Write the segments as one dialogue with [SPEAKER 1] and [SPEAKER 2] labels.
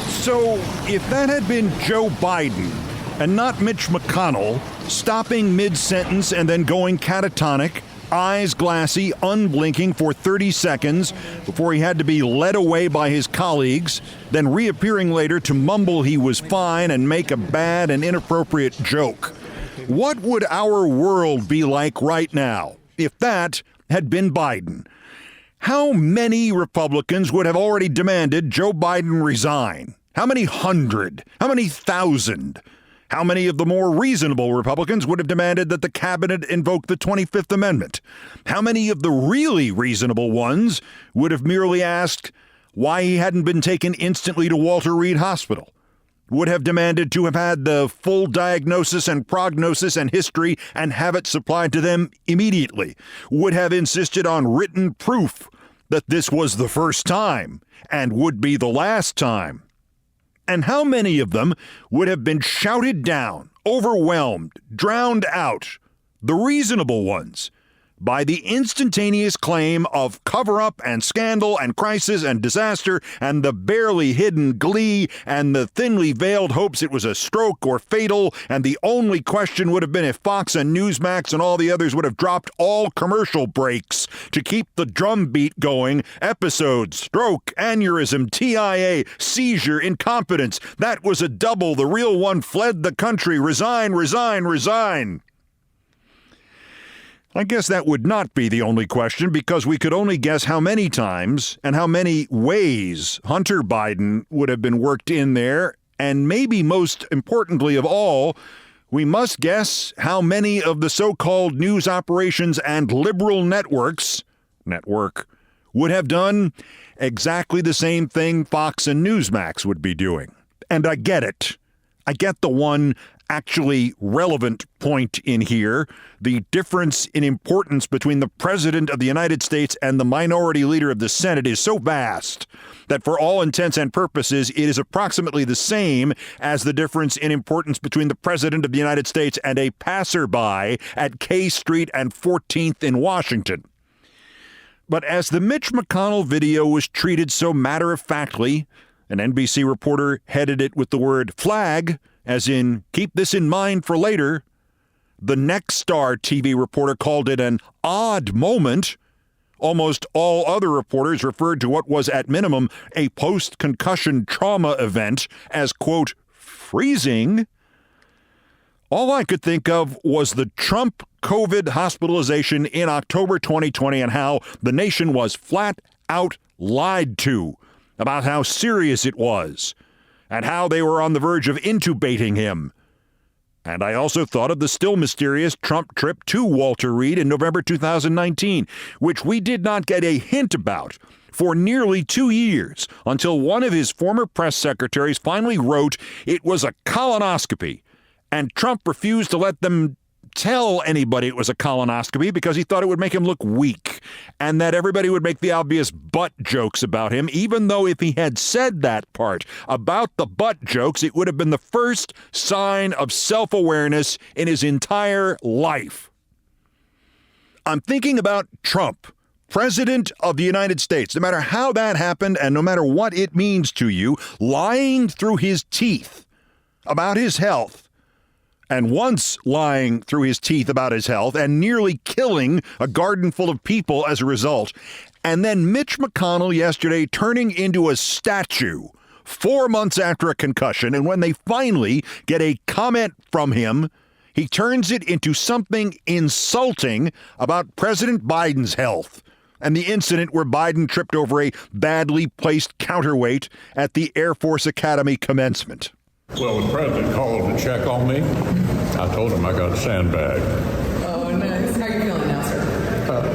[SPEAKER 1] So, if that had been Joe Biden and not Mitch McConnell, stopping mid-sentence and then going catatonic, eyes glassy, unblinking for 30 seconds before he had to be led away by his colleagues, then reappearing later to mumble he was fine and make a bad and inappropriate joke, what would our world be like right now if that had been Biden? How many Republicans would have already demanded Joe Biden resign? How many hundred? How many thousand? How many of the more reasonable Republicans would have demanded that the cabinet invoke the 25th Amendment? How many of the really reasonable ones would have merely asked why he hadn't been taken instantly to Walter Reed Hospital? Would have demanded to have had the full diagnosis and prognosis and history and have it supplied to them immediately? Would have insisted on written proof that this was the first time and would be the last time? And how many of them would have been shouted down, overwhelmed, drowned out, the reasonable ones, by the instantaneous claim of cover-up and scandal and crisis and disaster and the barely hidden glee and the thinly veiled hopes it was a stroke or fatal, and the only question would have been if Fox and Newsmax and all the others would have dropped all commercial breaks to keep the drumbeat going. Episode, stroke, aneurysm, TIA, seizure, incompetence. That was a double. The real one fled the country. Resign, resign, resign. I guess that would not be the only question, because we could only guess how many times and how many ways Hunter Biden would have been worked in there. And maybe most importantly of all, we must guess how many of the so-called news operations and liberal network would have done exactly the same thing Fox and Newsmax would be doing. And I get it. I get the one actually relevant point in here. The difference in importance between the President of the United States and the minority leader of the Senate is so vast that for all intents and purposes, it is approximately the same as the difference in importance between the President of the United States and a passerby at K Street and 14th in Washington. But as the Mitch McConnell video was treated so matter-of-factly, an NBC reporter headed it with the word flag, as in, keep this in mind for later. The Next Star TV reporter called it an odd moment. Almost all other reporters referred to what was, at minimum, a post-concussion trauma event as, quote, freezing. All I could think of was the Trump COVID hospitalization in October 2020 and how the nation was flat out lied to about how serious it was, and how they were on the verge of intubating him. And I also thought of the still mysterious Trump trip to Walter Reed in November 2019, which we did not get a hint about for nearly 2 years, until one of his former press secretaries finally wrote it was a colonoscopy, and Trump refused to let them tell anybody it was a colonoscopy because he thought it would make him look weak and that everybody would make the obvious butt jokes about him, even though if he had said that part about the butt jokes, it would have been the first sign of self-awareness in his entire life. I'm thinking about Trump, President of the United States, no matter how that happened and no matter what it means to you, lying through his teeth about his health, and once lying through his teeth about his health and nearly killing a garden full of people as a result. And then Mitch McConnell yesterday turning into a statue 4 months after a concussion. And when they finally get a comment from him, he turns it into something insulting about President Biden's health and the incident where Biden tripped over a badly placed counterweight at the Air Force Academy commencement.
[SPEAKER 2] Well, the president called to check on me. I told him I got a sandbag.
[SPEAKER 3] Oh, nice. How are you feeling now, sir?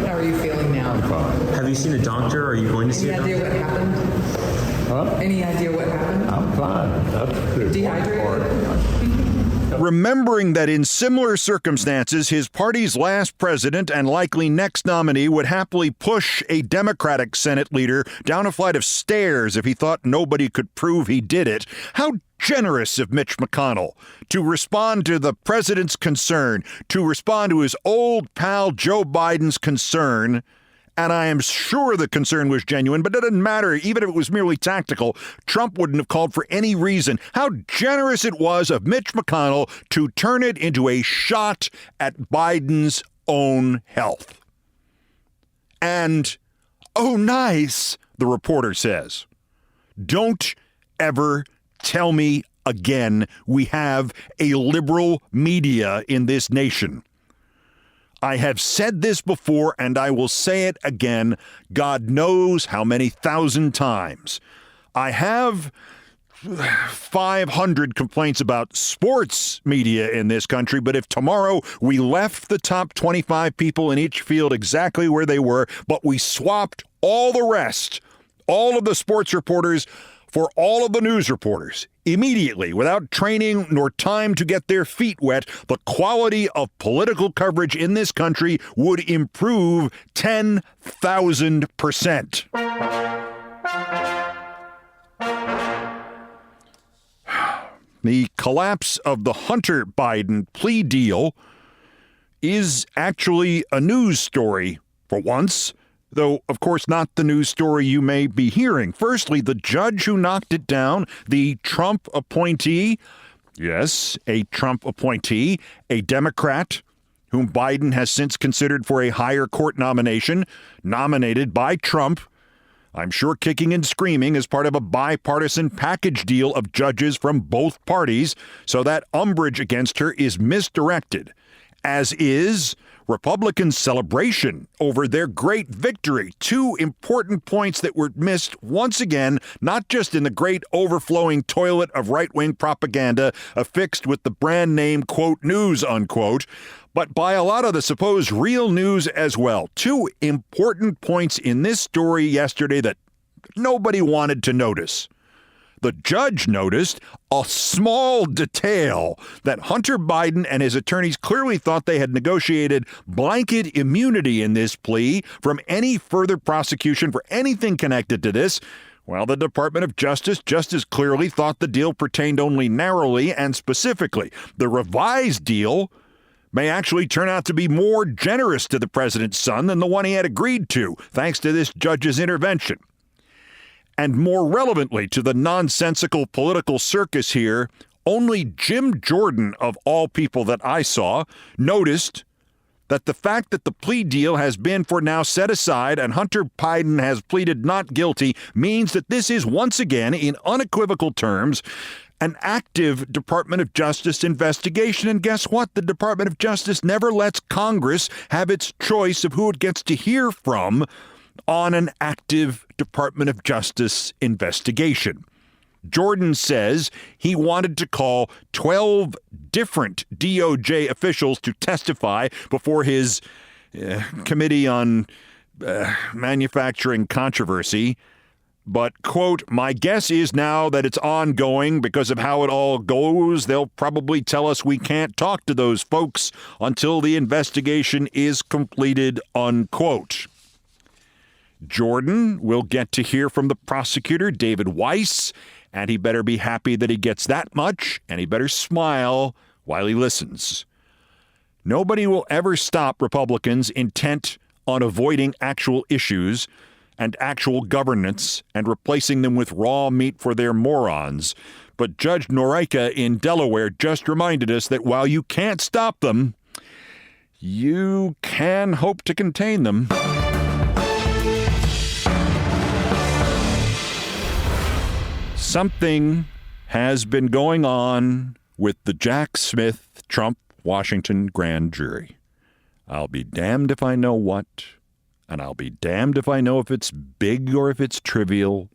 [SPEAKER 3] How are you feeling now?
[SPEAKER 2] I'm fine.
[SPEAKER 4] Have you seen a doctor? Are you going to see a doctor?
[SPEAKER 3] Any idea what happened?
[SPEAKER 2] Huh?
[SPEAKER 3] Any idea what happened?
[SPEAKER 2] I'm fine. That's the
[SPEAKER 3] Dehydrated?
[SPEAKER 1] Remembering that in similar circumstances, his party's last president and likely next nominee would happily push a Democratic Senate leader down a flight of stairs if he thought nobody could prove he did it, how generous of Mitch McConnell to respond to the president's concern, to respond to his old pal Joe Biden's concern, And I am sure the concern was genuine, but it doesn't matter. Even if it was merely tactical, Trump wouldn't have called for any reason. How generous it was of Mitch McConnell to turn it into a shot at Biden's own health. And, oh, nice, the reporter says. Don't ever tell me again we have a liberal media in this nation. I have said this before, and I will say it again, God knows how many thousand times. I have 500 complaints about sports media in this country, but if tomorrow we left the top 25 people in each field exactly where they were, but we swapped all the rest, all of the sports reporters for all of the news reporters, immediately, without training nor time to get their feet wet, the quality of political coverage in this country would improve 10,000%. The collapse of the Hunter Biden plea deal is actually a news story for once. Though, of course, not the news story you may be hearing. Firstly, the judge who knocked it down, the Trump appointee, yes, a Trump appointee, a Democrat whom Biden has since considered for a higher court nomination, nominated by Trump, I'm sure kicking and screaming as part of a bipartisan package deal of judges from both parties, so that umbrage against her is misdirected, as is Republicans' celebration over their great victory. Two important points that were missed once again, not just in the great overflowing toilet of right-wing propaganda affixed with the brand name, quote, news, unquote, but by a lot of the supposed real news as well. Two important points in this story yesterday that nobody wanted to notice. The judge noticed a small detail that Hunter Biden and his attorneys clearly thought they had negotiated blanket immunity in this plea from any further prosecution for anything connected to this, while the Department of Justice just as clearly thought the deal pertained only narrowly and specifically. The revised deal may actually turn out to be more generous to the president's son than the one he had agreed to, thanks to this judge's intervention. And more relevantly to the nonsensical political circus here, only Jim Jordan, of all people that I saw, noticed that the fact that the plea deal has been for now set aside and Hunter Biden has pleaded not guilty means that this is once again, in unequivocal terms, an active Department of Justice investigation. And guess what? The Department of Justice never lets Congress have its choice of who it gets to hear from on an active Department of Justice investigation. Jordan says he wanted to call 12 different DOJ officials to testify before his Committee on Manufacturing Controversy. But, quote, my guess is now that it's ongoing because of how it all goes, they'll probably tell us we can't talk to those folks until the investigation is completed, unquote. Jordan will get to hear from the prosecutor, David Weiss, and he better be happy that he gets that much, and he better smile while he listens. Nobody will ever stop Republicans intent on avoiding actual issues and actual governance and replacing them with raw meat for their morons. But Judge Noreika in Delaware just reminded us that while you can't stop them, you can hope to contain them. Something has been going on with the Jack Smith Trump Washington grand jury. I'll be damned if I know what, and I'll be damned if I know if it's big or if it's trivial,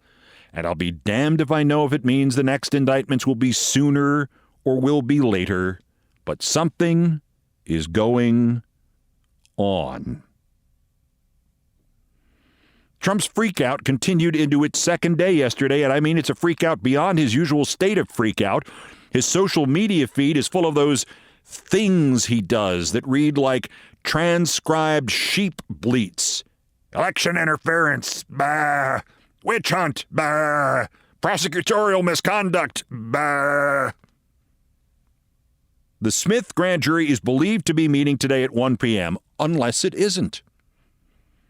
[SPEAKER 1] and I'll be damned if I know if it means the next indictments will be sooner or will be later, but something is going on. Trump's freakout continued into its second day yesterday, and I mean it's a freakout beyond his usual state of freakout. His social media feed is full of those things he does that read like transcribed sheep bleats. Election interference, bah. Witch hunt, bah. Prosecutorial misconduct, bah. The Smith grand jury is believed to be meeting today at 1 p.m., unless it isn't.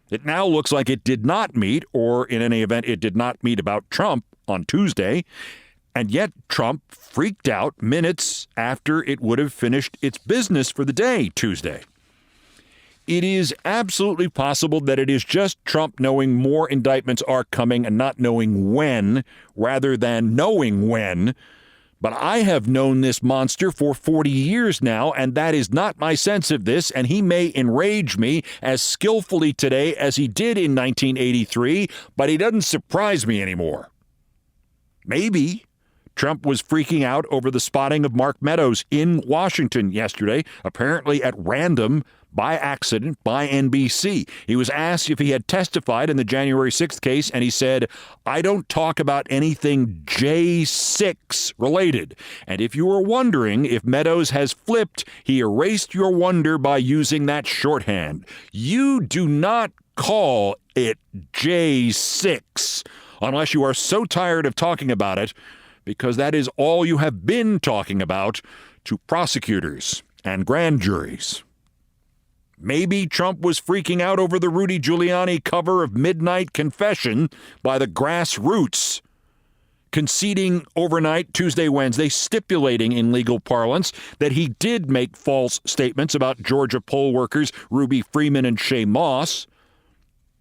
[SPEAKER 1] It now looks like it did not meet, or in any event, it did not meet about Trump on Tuesday. And yet Trump freaked out minutes after it would have finished its business for the day Tuesday. It is absolutely possible that it is just Trump knowing more indictments are coming and not knowing when, rather than knowing when. But I have known this monster for 40 years now, and that is not my sense of this, and he may enrage me as skillfully today as he did in 1983, but he doesn't surprise me anymore. Maybe Trump was freaking out over the spotting of Mark Meadows in Washington yesterday, apparently at random, by accident, by NBC. He was asked if he had testified in the January 6th case, and he said, "I don't talk about anything J6 related." And if you were wondering if Meadows has flipped, he erased your wonder by using that shorthand. You do not call it J6 unless you are so tired of talking about it, because that is all you have been talking about to prosecutors and grand juries. Maybe Trump was freaking out over the Rudy Giuliani cover of Midnight Confession by the Grassroots, conceding overnight Tuesday, Wednesday, stipulating in legal parlance that he did make false statements about Georgia poll workers Ruby Freeman and Shay Moss.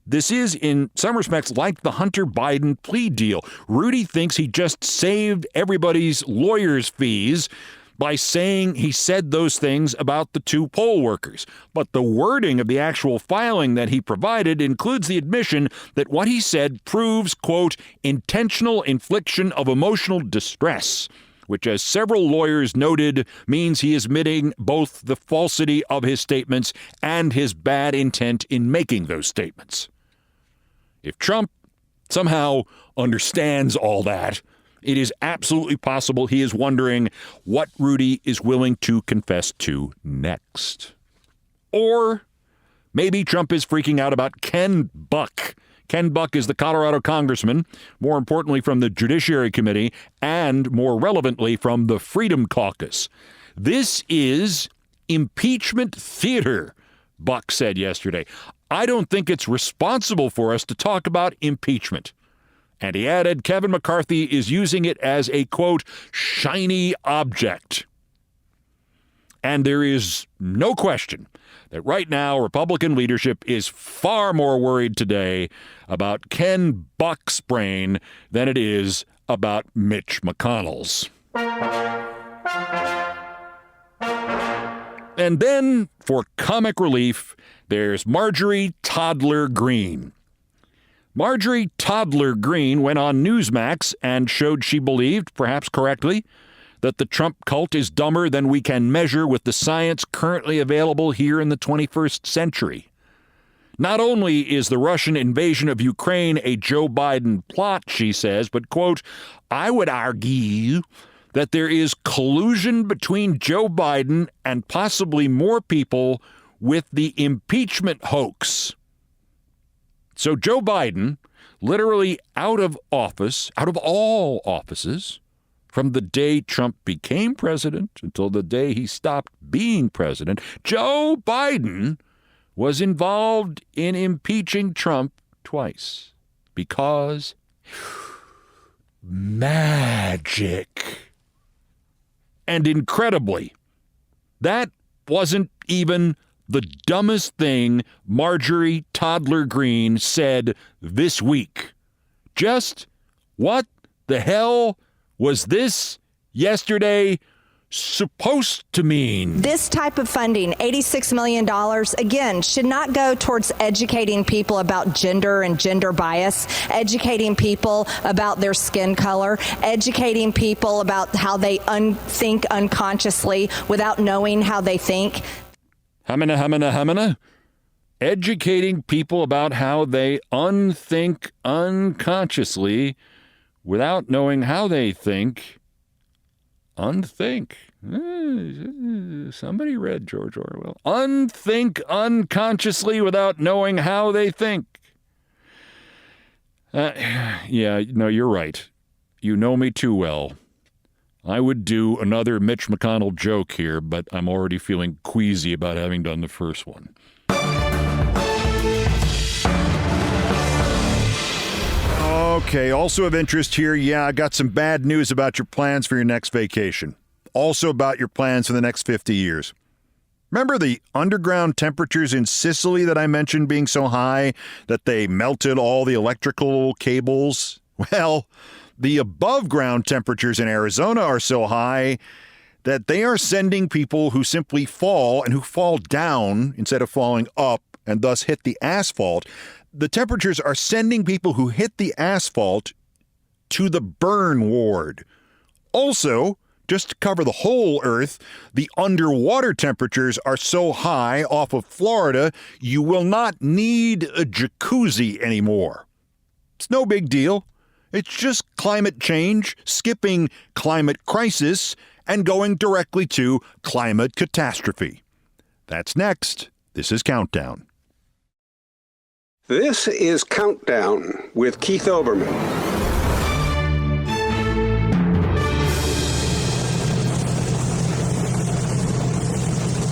[SPEAKER 1] This is, in some respects, like the Hunter Biden plea deal. Rudy thinks he just saved everybody's lawyers' fees by saying he said those things about the two poll workers. But the wording of the actual filing that he provided includes the admission that what he said proves, quote, intentional infliction of emotional distress, which, as several lawyers noted, means he is admitting both the falsity of his statements and his bad intent in making those statements. If Trump somehow understands all that, it is absolutely possible he is wondering what Rudy is willing to confess to next. Or maybe Trump is freaking out about Ken Buck. Ken Buck is the Colorado congressman, more importantly from the Judiciary Committee, and more relevantly from the Freedom Caucus. This is impeachment theater, Buck said yesterday. I don't think it's responsible for us to talk about impeachment. And he added, Kevin McCarthy is using it as a, quote, shiny object. And there is no question that right now Republican leadership is far more worried today about Ken Buck's brain than it is about Mitch McConnell's. And then, for comic relief, there's Marjorie Toddler Greene. Marjorie Toddler Greene went on Newsmax and showed she believed, perhaps correctly, that the Trump cult is dumber than we can measure with the science currently available here in the 21st century. Not only is the Russian invasion of Ukraine a Joe Biden plot, she says, but, quote, I would argue that there is collusion between Joe Biden and possibly more people with the impeachment hoax. So Joe Biden, literally out of office, out of all offices, from the day Trump became president until the day he stopped being president, Joe Biden was involved in impeaching Trump twice because magic. And incredibly, that wasn't even the dumbest thing Marjorie Toddler Greene said this week. Just what the hell was this yesterday supposed to mean?
[SPEAKER 5] This type of funding, $86 million, again, should not go towards educating people about gender and gender bias, educating people about their skin color, educating people about how they think unconsciously without knowing how they think.
[SPEAKER 1] Hamina. Educating people about how they unthink unconsciously without knowing how they think. Unthink. Somebody read George Orwell. Unthink unconsciously without knowing how they think. You're right. You know me too well. I would do another Mitch McConnell joke here, but I'm already feeling queasy about having done the first one. Okay, also of interest here, I got some bad news about your plans for your next vacation. Also about your plans for the next 50 years. Remember the underground temperatures in Sicily that I mentioned being so high that they melted all the electrical cables? Well, the above ground temperatures in Arizona are so high that they are sending people who simply fall and who fall down instead of falling up and thus hit the asphalt. The temperatures are sending people who hit the asphalt to the burn ward. Also, just to cover the whole Earth, the underwater temperatures are so high off of Florida, you will not need a jacuzzi anymore. It's no big deal. It's just climate change, skipping climate crisis, and going directly to climate catastrophe. That's next. This is Countdown.
[SPEAKER 6] This is Countdown with Keith Olbermann.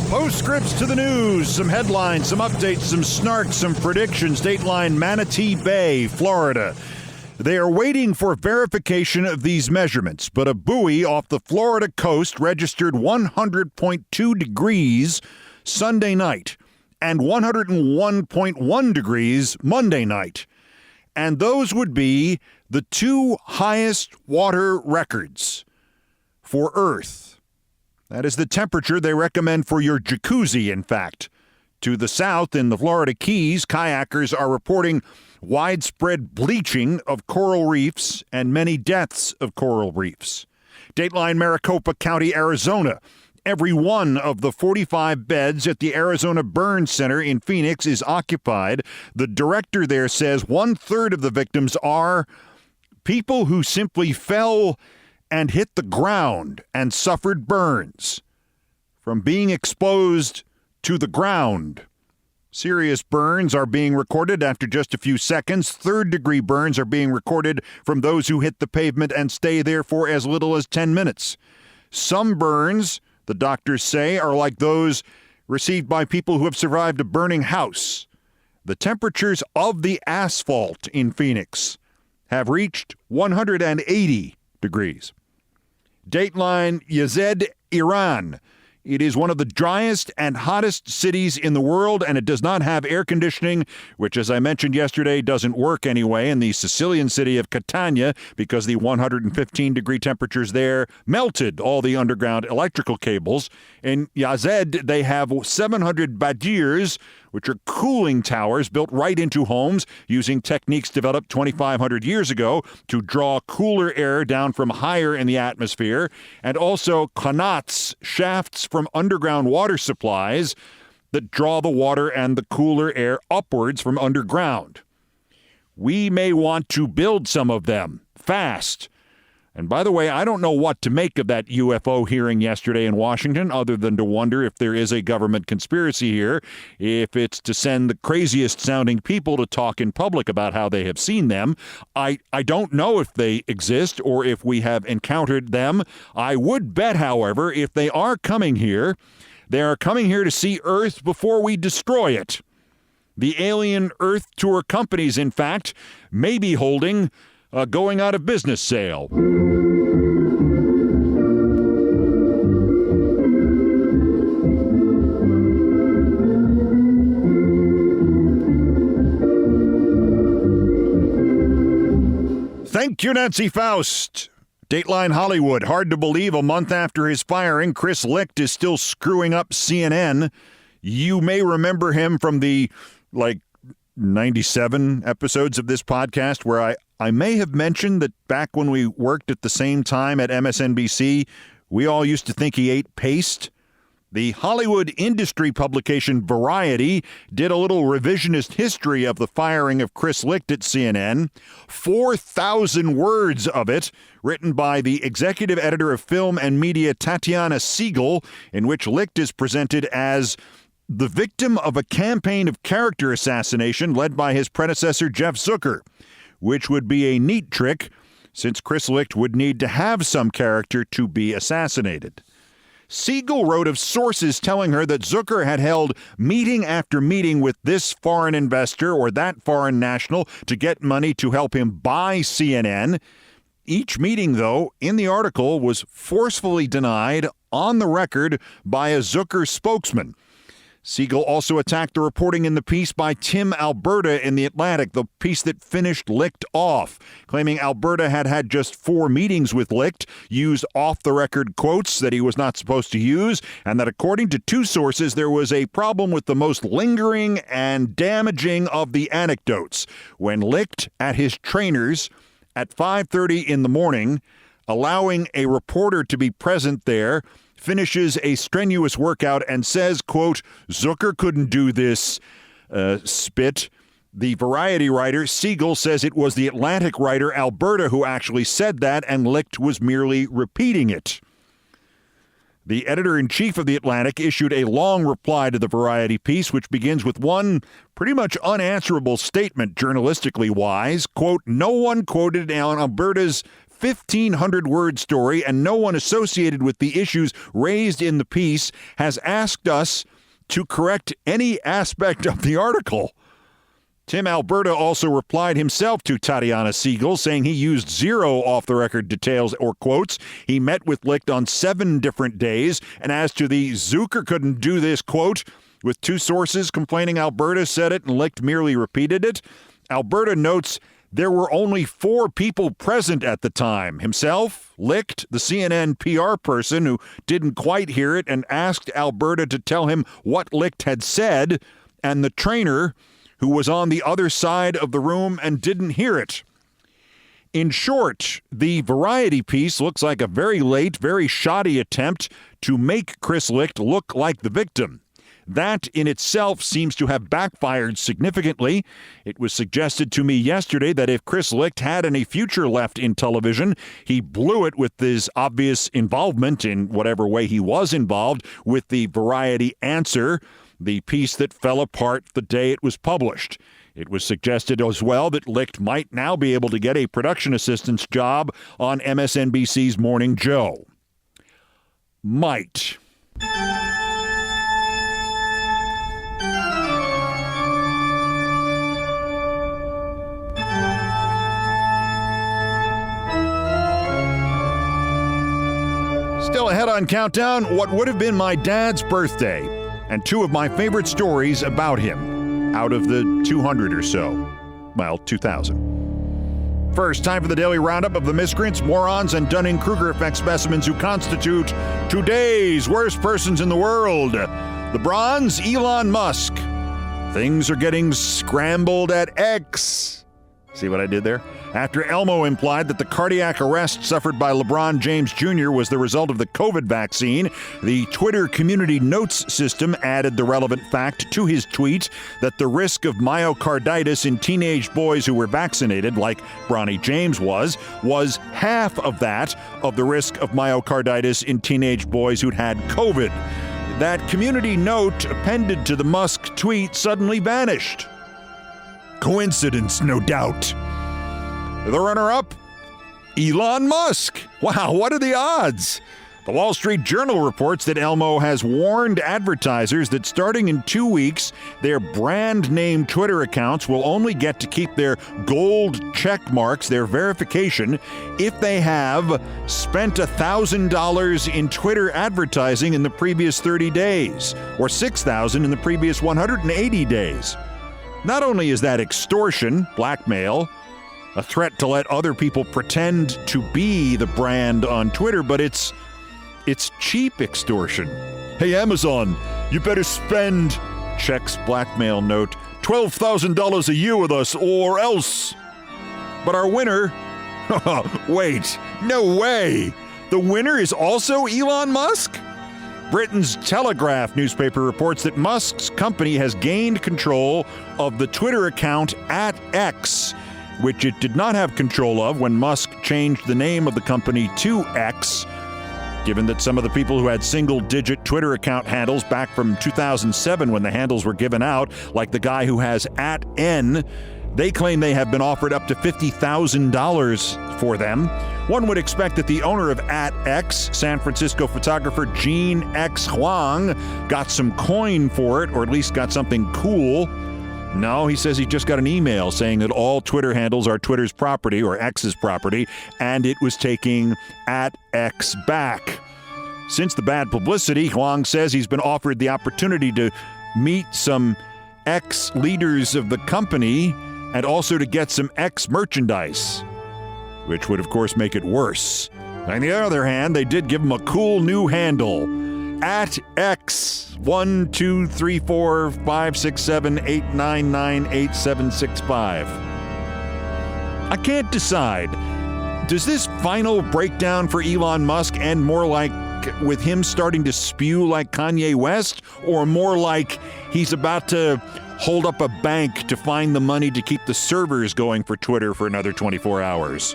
[SPEAKER 1] Postscripts to the news, some headlines, some updates, some snark, some predictions. Dateline Manatee Bay, Florida. They are waiting for verification of these measurements, but a buoy off the Florida coast registered 100.2 degrees Sunday night and 101.1 degrees Monday night. And those would be the two highest water records for Earth. That is the temperature they recommend for your jacuzzi, in fact. To the south, in the Florida Keys, kayakers are reporting widespread bleaching of coral reefs and many deaths of coral reefs. Dateline Maricopa County, Arizona. Every one of the 45 beds at the Arizona Burn Center in Phoenix is occupied. The director there says 1/3 of the victims are people who simply fell and hit the ground and suffered burns from being exposed to the ground. Serious burns are being recorded after just a few seconds. Third-degree burns are being recorded from those who hit the pavement and stay there for as little as 10 minutes. Some burns, the doctors say, are like those received by people who have survived a burning house. The temperatures of the asphalt in Phoenix have reached 180 degrees. Dateline Yazd, Iran. It is one of the driest and hottest cities in the world, and it does not have air conditioning, which, as I mentioned yesterday, doesn't work anyway in the Sicilian city of Catania because the 115-degree temperatures there melted all the underground electrical cables. In Yazd, they have 700 badirs, which are cooling towers built right into homes using techniques developed 2,500 years ago to draw cooler air down from higher in the atmosphere, and also qanats, shafts from underground water supplies that draw the water and the cooler air upwards from underground. We may want to build some of them fast. And by the way, I don't know what to make of that UFO hearing yesterday in Washington, other than to wonder if there is a government conspiracy here, if it's to send the craziest-sounding people to talk in public about how they have seen them. I don't know if they exist or if we have encountered them. I would bet, however, if they are coming here, they are coming here to see Earth before we destroy it. The alien Earth tour companies, in fact, may be holding a going out of business sale. Thank you, Nancy Faust. Dateline Hollywood. Hard to believe a month after his firing, Chris Licht is still screwing up CNN. You may remember him from the, 97 episodes of this podcast where I may have mentioned that back when we worked at the same time at MSNBC, we all used to think he ate paste. The Hollywood industry publication Variety did a little revisionist history of the firing of Chris Licht at CNN. 4,000 words of it, written by the executive editor of film and media Tatiana Siegel, in which Licht is presented as the victim of a campaign of character assassination led by his predecessor Jeff Zucker, which would be a neat trick since Chris Licht would need to have some character to be assassinated. Siegel wrote of sources telling her that Zucker had held meeting after meeting with this foreign investor or that foreign national to get money to help him buy CNN. Each meeting, though, in the article was forcefully denied on the record by a Zucker spokesman. Siegel also attacked the reporting in the piece by Tim Alberta in The Atlantic, the piece that finished Licht off, claiming Alberta had had just 4 meetings with Licht, used off-the-record quotes that he was not supposed to use, and that according to 2 sources, there was a problem with the most lingering and damaging of the anecdotes when Licht, at his trainers at 5:30 in the morning, allowing a reporter to be present there, finishes a strenuous workout and says, quote, Zucker couldn't do this, spit. The Variety writer, Siegel, says it was the Atlantic writer, Alberta, who actually said that, and Licht was merely repeating it. The editor-in-chief of The Atlantic issued a long reply to the Variety piece, which begins with one pretty much unanswerable statement, journalistically wise. Quote, no one quoted on Alberta's 1,500-word story, and no one associated with the issues raised in the piece has asked us to correct any aspect of the article. Tim Alberta also replied himself to Tatiana Siegel, saying he used 0 off-the-record details or quotes. He met with Licht on 7 different days, and as to the Zucker couldn't do this, quote, with 2 sources complaining Alberta said it and Licht merely repeated it, Alberta notes there were only 4 people present at the time. Himself, Licht, the CNN PR person who didn't quite hear it and asked Alberta to tell him what Licht had said, and the trainer who was on the other side of the room and didn't hear it. In short, the Variety piece looks like a very late, very shoddy attempt to make Chris Licht look like the victim. That in itself seems to have backfired significantly. It was suggested to me yesterday that if Chris Licht had any future left in television, he blew it with his obvious involvement, in whatever way he was involved, with the Variety answer, the piece that fell apart the day it was published. It was suggested as well that Licht might now be able to get a production assistant's job on MSNBC's Morning Joe. Might. Still ahead on Countdown, what would have been my dad's birthday, and 2 of my favorite stories about him, out of the 200 or so. Well, 2,000. First, time for the daily roundup of the miscreants, morons, and Dunning-Kruger effect specimens who constitute today's worst persons in the world. The bronze, Elon Musk. Things are getting scrambled at X. See what I did there? After Elmo implied that the cardiac arrest suffered by LeBron James Jr. was the result of the COVID vaccine, the Twitter community notes system added the relevant fact to his tweet that the risk of myocarditis in teenage boys who were vaccinated, like Bronny James was half of that of the risk of myocarditis in teenage boys who'd had COVID. That community note appended to the Musk tweet suddenly vanished. Coincidence, no doubt. The runner-up, Elon Musk. Wow, what are the odds? The Wall Street Journal reports that Elmo has warned advertisers that starting in 2 weeks, their brand name Twitter accounts will only get to keep their gold check marks, their verification, if they have spent $1,000 in Twitter advertising in the previous 30 days, or $6,000 in the previous 180 days. Not only is that extortion, blackmail, a threat to let other people pretend to be the brand on Twitter, but it's cheap extortion. Hey, Amazon, you better spend, checks blackmail note, $12,000 a year with us or else. But our winner, wait, no way. The winner is also Elon Musk? Britain's Telegraph newspaper reports that Musk's company has gained control of the Twitter account @X, which it did not have control of when Musk changed the name of the company to X, given that some of the people who had single-digit Twitter account handles back from 2007 when the handles were given out, like the guy who has @N, They claim they have been offered up to $50,000 for them. One would expect that the owner of @X, San Francisco photographer Gene X Huang, got some coin for it, or at least got something cool. No, he says he just got an email saying that all Twitter handles are Twitter's property, or X's property, and it was taking @X back. Since the bad publicity, Huang says he's been offered the opportunity to meet some ex-leaders of the company and also to get some X merchandise, which would, of course, make it worse. On the other hand, they did give him a cool new handle, @X 123456789987765. I can't decide. Does this final breakdown for Elon Musk end more like with him starting to spew like Kanye West, or more like he's about to hold up a bank to find the money to keep the servers going for Twitter for another 24 hours?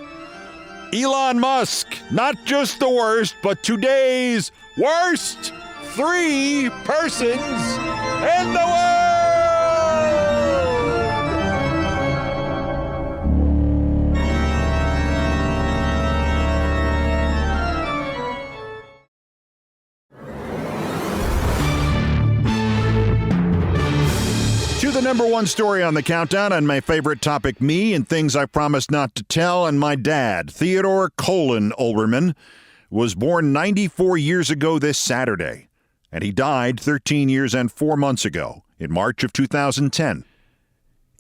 [SPEAKER 1] Elon Musk, not just the worst, but today's worst 3 persons in the world! To the number one story on the countdown, and my favorite topic, me and things I promised not to tell, and my dad, Theodore Olbermann, was born 94 years ago this Saturday, and he died 13 years and 4 months ago, in March of 2010.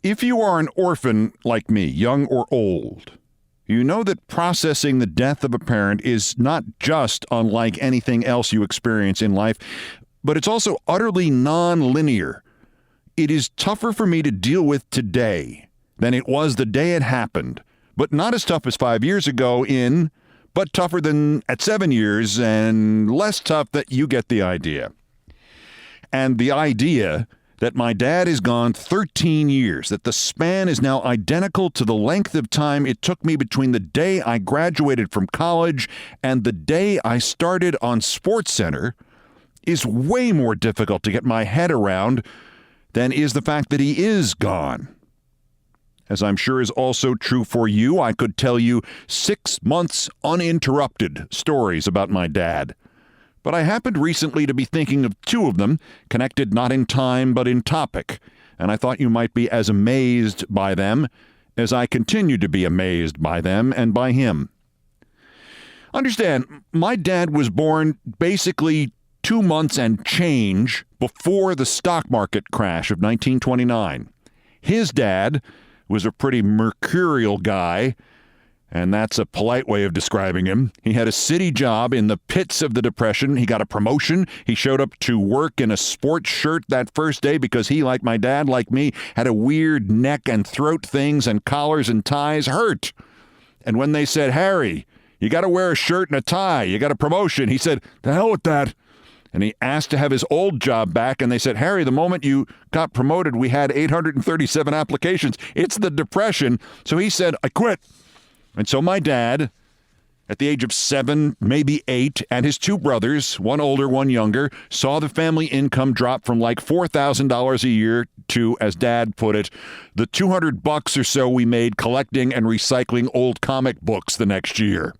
[SPEAKER 1] If you are an orphan like me, young or old, you know that processing the death of a parent is not just unlike anything else you experience in life, but it's also utterly non-linear. It is tougher for me to deal with today than it was the day it happened, but not as tough as 5 years ago but tougher than at 7 years, and less tough that you get the idea. And the idea that my dad is gone 13 years, that the span is now identical to the length of time it took me between the day I graduated from college and the day I started on SportsCenter, is way more difficult to get my head around than is the fact that he is gone. As I'm sure is also true for you, I could tell you 6 months uninterrupted stories about my dad. But I happened recently to be thinking of 2 of them, connected not in time but in topic, and I thought you might be as amazed by them as I continue to be amazed by them and by him. Understand, my dad was born basically 2 months and change before the stock market crash of 1929. His dad was a pretty mercurial guy, and that's a polite way of describing him. He had a city job in the pits of the Depression. He got a promotion. He showed up to work in a sports shirt that first day because he, like my dad, like me, had a weird neck and throat things, and collars and ties hurt. And when they said, "Harry, you got to wear a shirt and a tie. You got a promotion," he said, "The hell with that." And he asked to have his old job back, and they said, "Harry, the moment you got promoted, we had 837 applications. It's the Depression." So he said, "I quit." And so my dad, at the age of 7, maybe 8, and his 2 brothers, one older, one younger, saw the family income drop from like $4,000 a year to, as Dad put it, the $200 or so we made collecting and recycling old comic books the next year.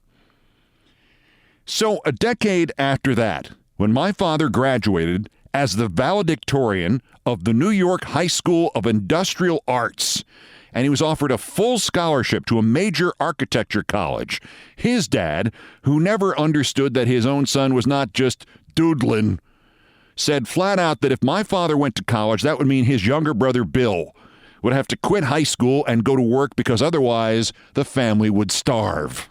[SPEAKER 1] So a decade after that, when my father graduated as the valedictorian of the New York High School of Industrial Arts, and he was offered a full scholarship to a major architecture college, his dad, who never understood that his own son was not just doodlin', said flat out that if my father went to college, that would mean his younger brother Bill would have to quit high school and go to work because otherwise the family would starve.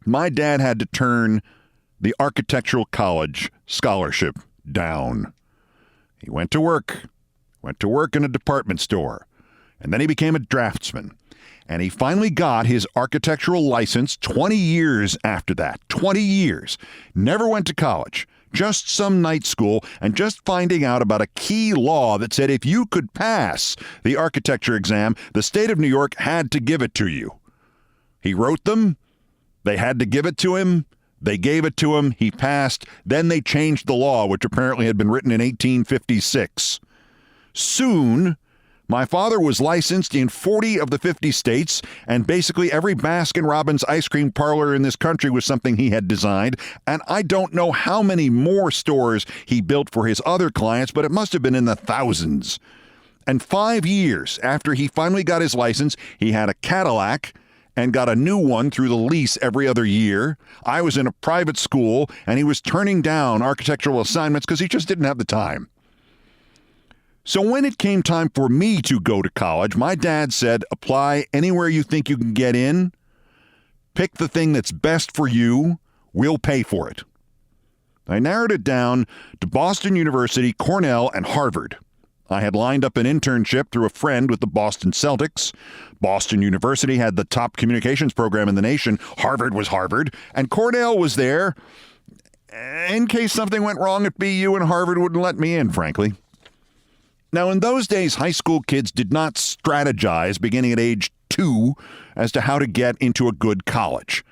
[SPEAKER 1] My dad had to turn the architectural college scholarship down. He went to work in a department store, and then he became a draftsman. And he finally got his architectural license 20 years after that. 20 years. Never went to college. Just some night school, and just finding out about a key law that said if you could pass the architecture exam, the state of New York had to give it to you. He wrote them. They had to give it to him. They gave it to him. He passed. Then they changed the law, which apparently had been written in 1856. Soon, My father was licensed in 40 of the 50 states, and basically every Baskin-Robbins ice cream parlor in this country was something he had designed, and I don't know how many more stores he built for his other clients, but it must have been in the thousands. And 5 years after he finally got his license, he had a Cadillac and got a new one through the lease every other year. I was in a private school, and he was turning down architectural assignments because he just didn't have the time. So when it came time for me to go to college, my dad said, apply anywhere you think you can get in. Pick the thing that's best for you. We'll pay for it. I narrowed it down to Boston University, Cornell, and Harvard. I had lined up an internship through a friend with the Boston Celtics. Boston University had the top communications program in the nation. Harvard was Harvard. And Cornell was there in case something went wrong at BU and Harvard wouldn't let me in, frankly. Now, in those days, high school kids did not strategize beginning at age 2 as to how to get into a good college.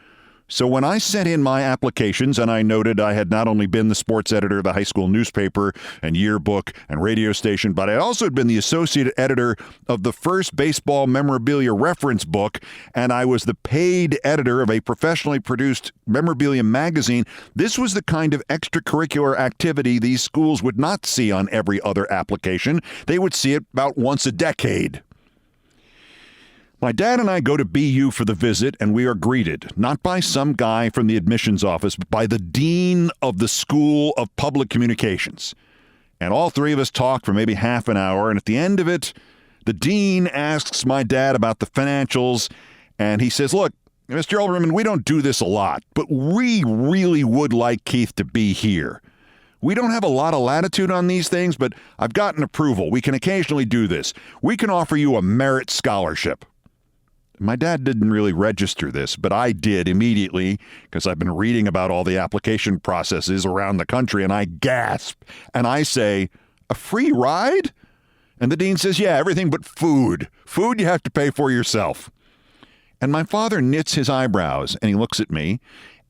[SPEAKER 1] So when I sent in my applications and I noted I had not only been the sports editor of the high school newspaper and yearbook and radio station, but I also had been the associate editor of the first baseball memorabilia reference book, and I was the paid editor of a professionally produced memorabilia magazine, this was the kind of extracurricular activity these schools would not see on every other application. They would see it about once a decade. My dad and I go to BU for the visit, and we are greeted, not by some guy from the admissions office, but by the dean of the School of Public Communications. And all three of us talk for maybe half an hour, and at the end of it, the dean asks my dad about the financials, and he says, look, Mr. Olbermann, we don't do this a lot, but we really would like Keith to be here. We don't have a lot of latitude on these things, but I've gotten approval. We can occasionally do this. We can offer you a merit scholarship. My dad didn't really register this, but I did immediately because I've been reading about all the application processes around the country, and I gasp. And I say, a free ride? And the dean says, yeah, everything but food. Food you have to pay for yourself. And my father knits his eyebrows, and he looks at me,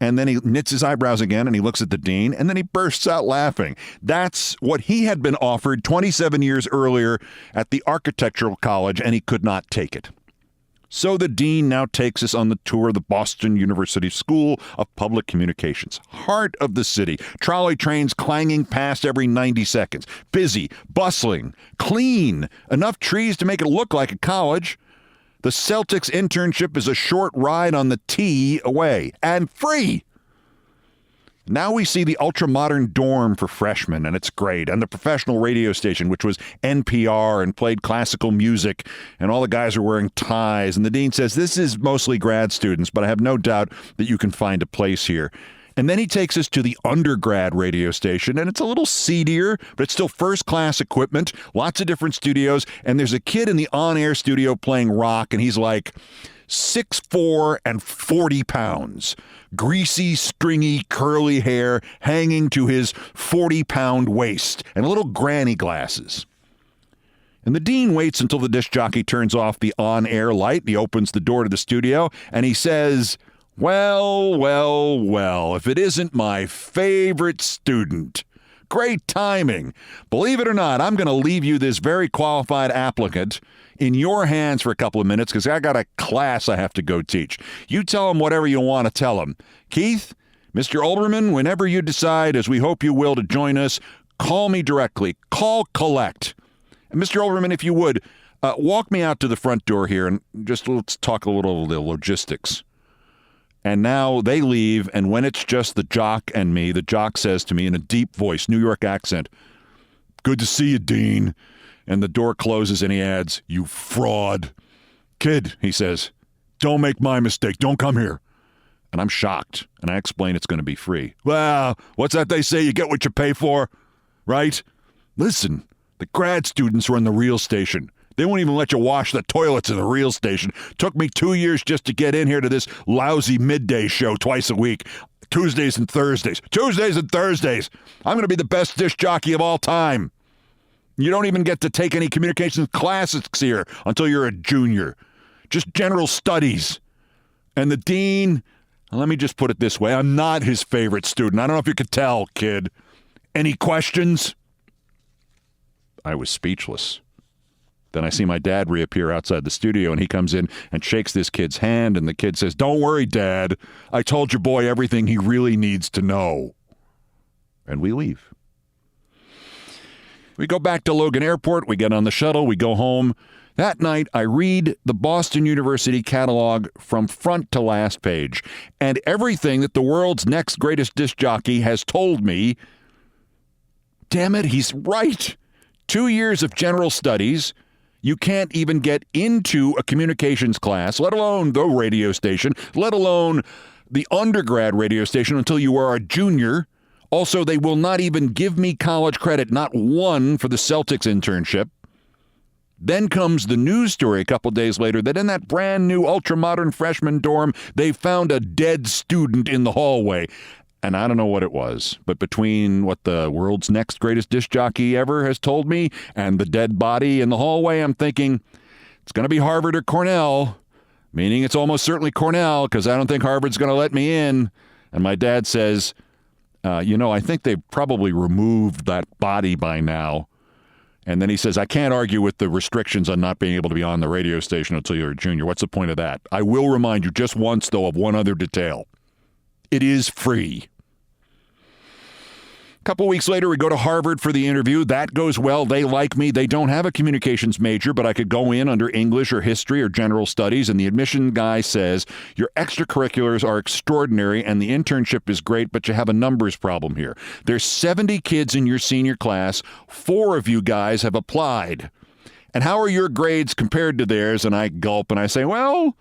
[SPEAKER 1] and then he knits his eyebrows again, and he looks at the dean, and then he bursts out laughing. That's what he had been offered 27 years earlier at the architectural college, and he could not take it. So the dean now takes us on the tour of the Boston University School of Public Communications. Heart of the city. Trolley trains clanging past every 90 seconds. Busy, bustling, clean. Enough trees to make it look like a college. The Celtics internship is a short ride on the T away. And free! Now we see the ultra-modern dorm for freshmen, and it's great, and the professional radio station, which was NPR and played classical music, and all the guys are wearing ties, and the dean says, this is mostly grad students, but I have no doubt that you can find a place here. And then he takes us to the undergrad radio station, and it's a little seedier, but it's still first-class equipment, lots of different studios, and there's a kid in the on-air studio playing rock, and he's like 6'4" and 40 pounds. Greasy, stringy, curly hair hanging to his 40-pound waist, and little granny glasses. And the dean waits until the disc jockey turns off the on-air light, and he opens the door to the studio, and he says, well, well, well, if it isn't my favorite student. Great timing. Believe it or not, I'm going to leave you this very qualified applicant in your hands for a couple of minutes because I got a class I have to go teach. You tell him whatever you want to tell him. Keith, Mr. Olbermann, whenever you decide, as we hope you will, to join us, call me directly. Call collect. And Mr. Olbermann, if you would, walk me out to the front door here and just let's talk a little of the logistics. And now they leave, and when it's just the jock and me, the jock says to me in a deep voice, New York accent, good to see you, Dean. And the door closes, and he adds, you fraud. Kid, he says, don't make my mistake. Don't come here. And I'm shocked, and I explain it's going to be free. Well, what's that they say? You get what you pay for, right? Listen, the grad students run the real station. They won't even let you wash the toilets in the real station. Took me 2 years just to get in here to this lousy midday show twice a week. Tuesdays and Thursdays. Tuesdays and Thursdays. I'm going to be the best disc jockey of all time. You don't even get to take any communications classes here until you're a junior. Just general studies. And the dean, let me just put it this way. I'm not his favorite student. I don't know if you could tell, kid. Any questions? I was speechless. Then I see my dad reappear outside the studio, and he comes in and shakes this kid's hand, and the kid says, "Don't worry, Dad. I told your boy everything he really needs to know." And we leave. We go back to Logan Airport. We get on the shuttle. We go home. That night, I read the Boston University catalog from front to last page, and everything that the world's next greatest disc jockey has told me, damn it, he's right. 2 years of general studies. You can't even get into a communications class, let alone the radio station, let alone the undergrad radio station until you are a junior. Also, they will not even give me college credit, not one, for the Celtics internship. Then comes the news story a couple days later that in that brand new ultra-modern freshman dorm, they found a dead student in the hallway. And I don't know what it was, but between what the world's next greatest disc jockey ever has told me and the dead body in the hallway, I'm thinking it's going to be Harvard or Cornell, meaning it's almost certainly Cornell because I don't think Harvard's going to let me in. And my dad says, I think they probably removed that body by now. And then he says, I can't argue with the restrictions on not being able to be on the radio station until you're a junior. What's the point of that? I will remind you just once, though, of one other detail. It is free. A couple weeks later, we go to Harvard for the interview. That goes well. They like me. They don't have a communications major, but I could go in under English or history or general studies. And the admission guy says, your extracurriculars are extraordinary and the internship is great, but you have a numbers problem here. There's 70 kids in your senior class. 4 of you guys have applied. And how are your grades compared to theirs? And I gulp and I say, well,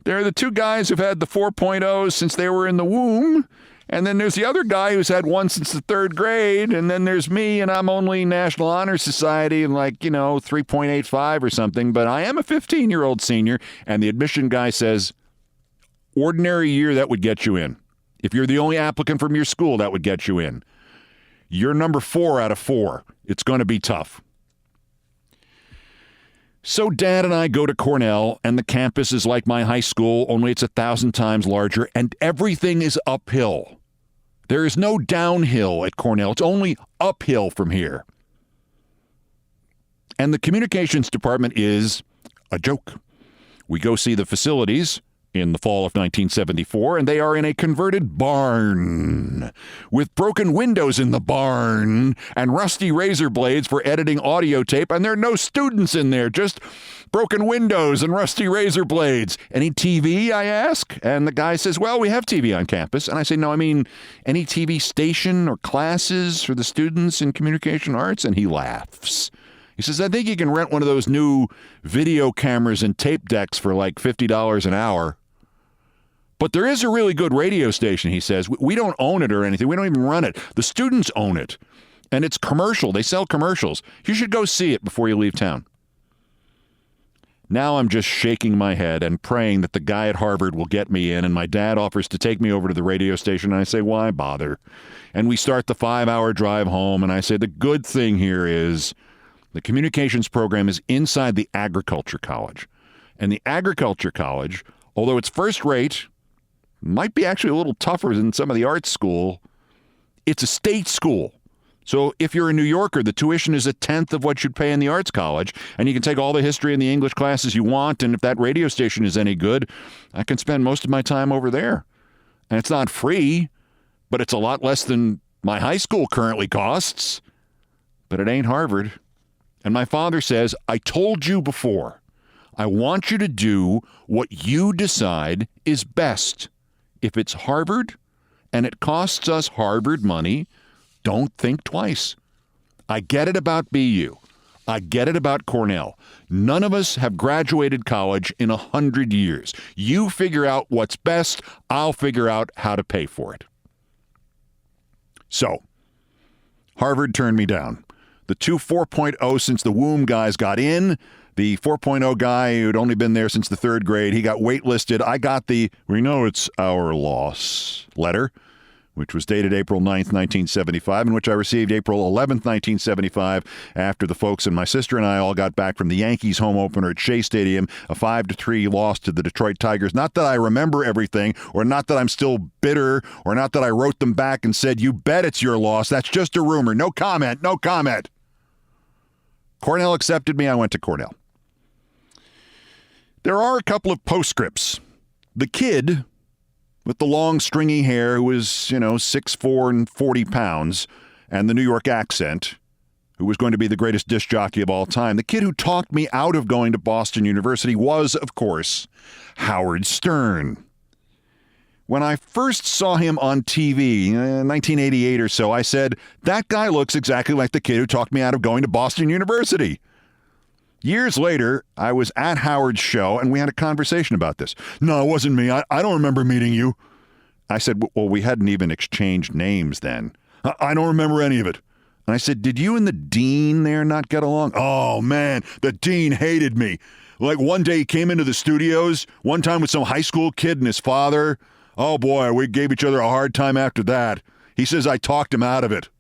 [SPEAKER 1] they're the 2 guys who've had the 4.0s since they were in the womb. And then there's the other guy who's had one since the 3rd grade. And then there's me, and I'm only National Honor Society and 3.85 or something. But I am a 15-year-old senior. And the admission guy says, ordinary year, that would get you in. If you're the only applicant from your school, that would get you in. You're number 4 out of 4. It's going to be tough. So Dad and I go to Cornell, and the campus is like my high school, only it's 1,000 times larger, and everything is uphill. There is no downhill at Cornell. It's only uphill from here. And the communications department is a joke. We go see the facilities in the fall of 1974, and they are in a converted barn with broken windows in the barn and rusty razor blades for editing audio tape, and there are no students in there, just broken windows and rusty razor blades. Any TV, I ask? And the guy says, well, we have TV on campus. And I say, no, I mean any TV station or classes for the students in communication arts? And he laughs. He says, I think you can rent one of those new video cameras and tape decks for like $50 an hour. But there is a really good radio station, he says. We don't own it or anything. We don't even run it. The students own it. And it's commercial. They sell commercials. You should go see it before you leave town. Now I'm just shaking my head and praying that the guy at Harvard will get me in, and my dad offers to take me over to the radio station, and I say, why bother? And we start the 5-hour drive home, and I say, the good thing here is the communications program is inside the agriculture college. And the agriculture college, although it's first rate, might be actually a little tougher than some of the art school. It's a state school. So if you're a New Yorker, the tuition is 1/10 of what you'd pay in the arts college, and you can take all the history and the English classes you want, and if that radio station is any good, I can spend most of my time over there. And it's not free, but it's a lot less than my high school currently costs. But it ain't Harvard. And my father says, I told you before, I want you to do what you decide is best. If it's Harvard and it costs us Harvard money, don't think twice. I get it about BU. I get it about Cornell. None of us have graduated college in 100 years. You figure out what's best. I'll figure out how to pay for it. So, Harvard turned me down. The 2 4.0 since the womb guys got in. The 4.0 guy who'd only been there since the 3rd grade, he got waitlisted. I got the, we know it's our loss letter, which was dated April 9th, 1975, and which I received April 11th, 1975, after the folks and my sister and I all got back from the Yankees home opener at Shea Stadium, a 5-3 loss to the Detroit Tigers. Not that I remember everything, or not that I'm still bitter, or not that I wrote them back and said, you bet it's your loss. That's just a rumor. No comment, no comment. Cornell accepted me. I went to Cornell. There are a couple of postscripts. The kid with the long, stringy hair who was, 6'4" and 40 pounds, and the New York accent, who was going to be the greatest disc jockey of all time. The kid who talked me out of going to Boston University was, of course, Howard Stern. When I first saw him on TV in 1988 or so, I said, that guy looks exactly like the kid who talked me out of going to Boston University. Years later, I was at Howard's show, and we had a conversation about this. No, it wasn't me. I don't remember meeting you. I said, well, we hadn't even exchanged names then. I don't remember any of it. And I said, did you and the dean there not get along? Oh, man, the dean hated me. Like one day he came into the studios, one time with some high school kid and his father. Oh, boy, we gave each other a hard time after that. He says I talked him out of it.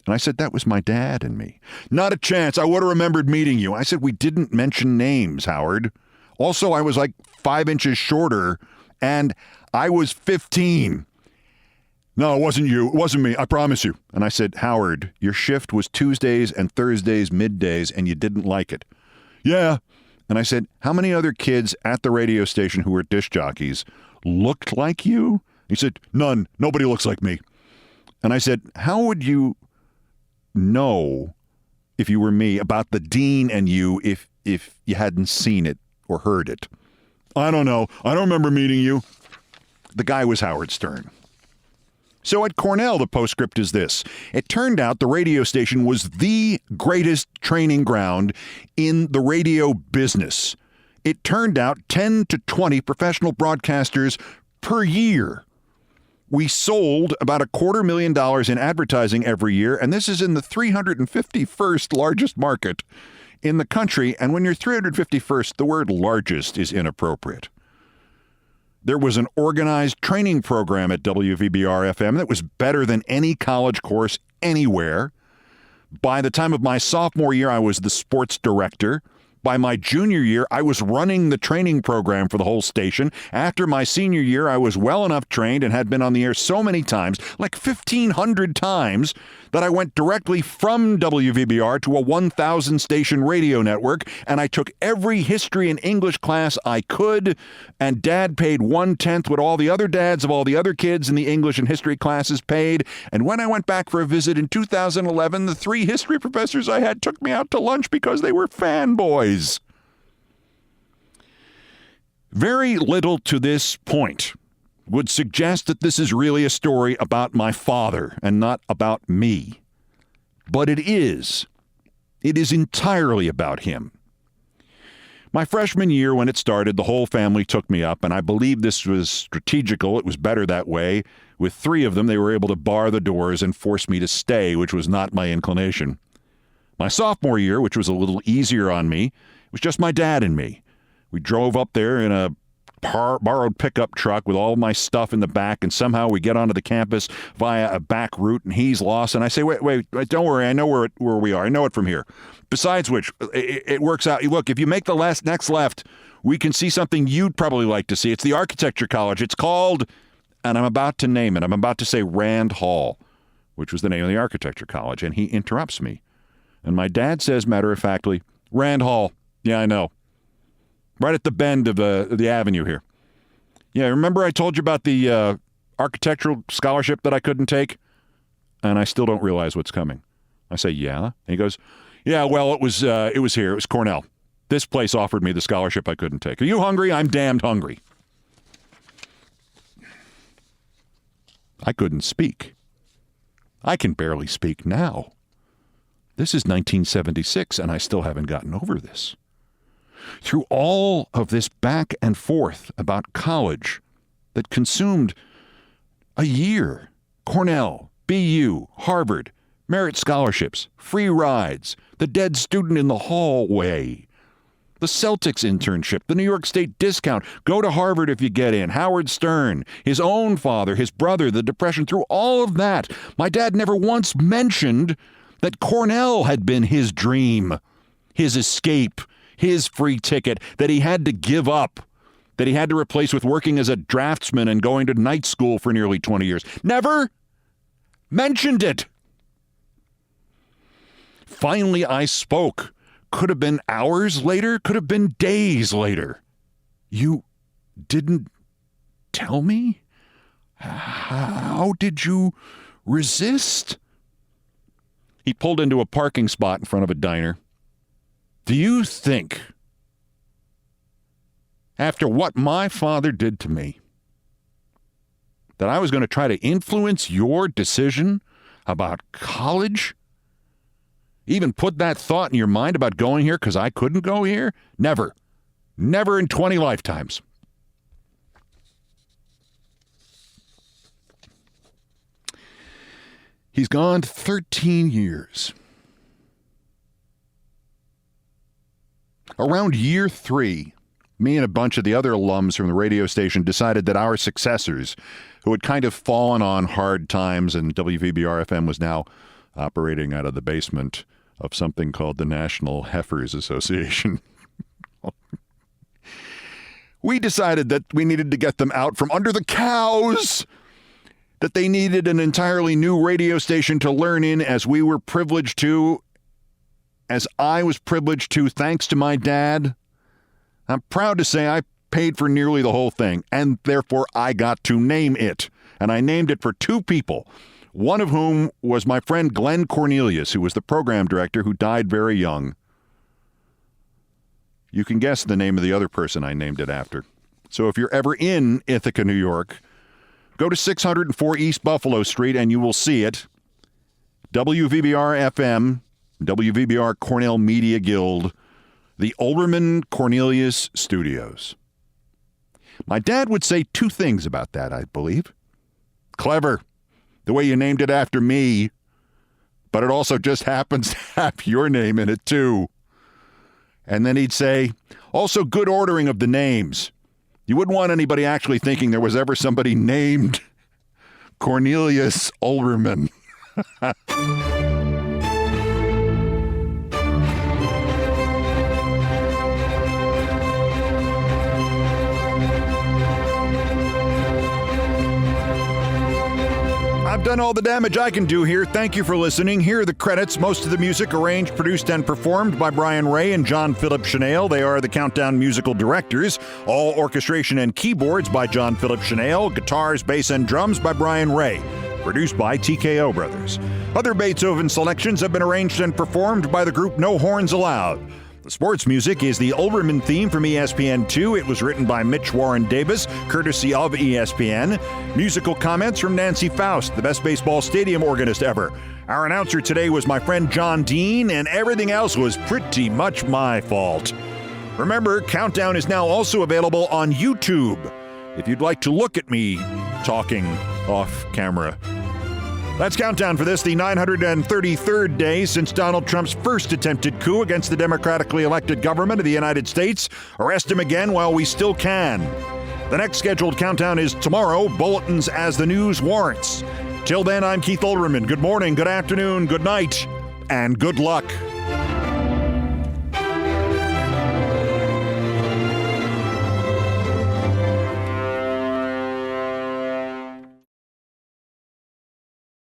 [SPEAKER 1] And I said, that was my dad and me. Not a chance. I would have remembered meeting you. I said, we didn't mention names, Howard. Also, I was like 5 inches shorter, and I was 15. No, it wasn't you. It wasn't me. I promise you. And I said, Howard, your shift was Tuesdays and Thursdays middays, and you didn't like it. Yeah. And I said, how many other kids at the radio station who were disc jockeys looked like you? He said, none. Nobody looks like me. And I said, how would you know if you were me about the dean and you if you hadn't seen it or heard it? I don't know. I don't remember meeting you. The guy was Howard Stern. So at Cornell, the postscript is this. It turned out the radio station was the greatest training ground in the radio business. It turned out 10 to 20 professional broadcasters per year. We sold about $250,000 in advertising every year, and this is in the 351st largest market in the country. And when you're 351st, the word largest is inappropriate. There was an organized training program at WVBR-FM that was better than any college course anywhere. By the time of my sophomore year, I was the sports director. By my junior year, I was running the training program for the whole station. After my senior year, I was well enough trained and had been on the air so many times, like 1,500 times, that I went directly from WVBR to a 1,000-station radio network, and I took every history and English class I could, and Dad paid 1/10 what all the other dads of all the other kids in the English and history classes paid. And when I went back for a visit in 2011, the 3 history professors I had took me out to lunch because they were fanboys. Very little to this point would suggest that this is really a story about my father and not about me. But it is. It is entirely about him. My freshman year, when it started, the whole family took me up, and I believe this was strategical. It was better that way. With 3 of them, they were able to bar the doors and force me to stay, which was not my inclination. My sophomore year, which was a little easier on me, it was just my dad and me. We drove up there in a borrowed pickup truck with all my stuff in the back, and somehow we get onto the campus via a back route, and he's lost. And I say, wait, don't worry. I know where we are. I know it from here. Besides which, it works out. Look, if you make the next left, we can see something you'd probably like to see. It's the architecture college. It's called, and I'm about to name it. I'm about to say Rand Hall, which was the name of the architecture college. And he interrupts me. And my dad says, matter-of-factly, Rand Hall. Yeah, I know. Right at the bend of the avenue here. Yeah, remember I told you about the architectural scholarship that I couldn't take? And I still don't realize what's coming. I say, yeah. And he goes, yeah, well, it was here. It was Cornell. This place offered me the scholarship I couldn't take. Are you hungry? I'm damned hungry. I couldn't speak. I can barely speak now. This is 1976, and I still haven't gotten over this. Through all of this back and forth about college that consumed a year, Cornell, BU, Harvard, merit scholarships, free rides, the dead student in the hallway, the Celtics internship, the New York State discount, go to Harvard if you get in, Howard Stern, his own father, his brother, the Depression, through all of that, my dad never once mentioned that Cornell had been his dream, his escape, his free ticket that he had to give up, that he had to replace with working as a draftsman and going to night school for nearly 20 years. Never mentioned it. Finally, I spoke. Could have been hours later, could have been days later. You didn't tell me? How did you resist? He pulled into a parking spot in front of a diner. Do you think, after what my father did to me, that I was going to try to influence your decision about college? Even put that thought in your mind about going here because I couldn't go here? Never. Never in 20 lifetimes. He's gone 13 years. Around year 3, me and a bunch of the other alums from the radio station decided that our successors, who had kind of fallen on hard times, and WVBR-FM was now operating out of the basement of something called the National Heifers Association. We decided that we needed to get them out from under the cows, that they needed an entirely new radio station to learn in, as we were privileged to, as I was privileged to, thanks to my dad. I'm proud to say I paid for nearly the whole thing, and therefore I got to name it. And I named it for 2 people, one of whom was my friend Glenn Cornelius, who was the program director, who died very young. You can guess the name of the other person I named it after. So if you're ever in Ithaca, New York, go to 604 East Buffalo Street and you will see it. WVBR-FM, WVBR Cornell Media Guild, the Olbermann Cornelius Studios. My dad would say 2 things about that, I believe. Clever, the way you named it after me, but it also just happens to have your name in it, too. And then he'd say, also good ordering of the names. You wouldn't want anybody actually thinking there was ever somebody named Cornelius Olbermann. I've done all the damage I can do here. Thank you for listening. Here are the credits. Most of the music arranged, produced, and performed by Brian Ray and John Philip Chanel. They are the Countdown musical directors. All orchestration and keyboards by John Philip Chanel. Guitars, bass, and drums by Brian Ray. Produced by TKO Brothers. Other Beethoven selections have been arranged and performed by the group No Horns Allowed. The sports music is the Olbermann theme from ESPN2. It was written by Mitch Warren Davis, courtesy of ESPN. Musical comments from Nancy Faust, the best baseball stadium organist ever. Our announcer today was my friend John Dean, and everything else was pretty much my fault. Remember, Countdown is now also available on YouTube, if you'd like to look at me talking off camera. That's Countdown for this, the 933rd day since Donald Trump's first attempted coup against the democratically elected government of the United States. Arrest him again while we still can. The next scheduled Countdown is tomorrow, bulletins as the news warrants. Till then, I'm Keith Olbermann. Good morning, good afternoon, good night, and good luck.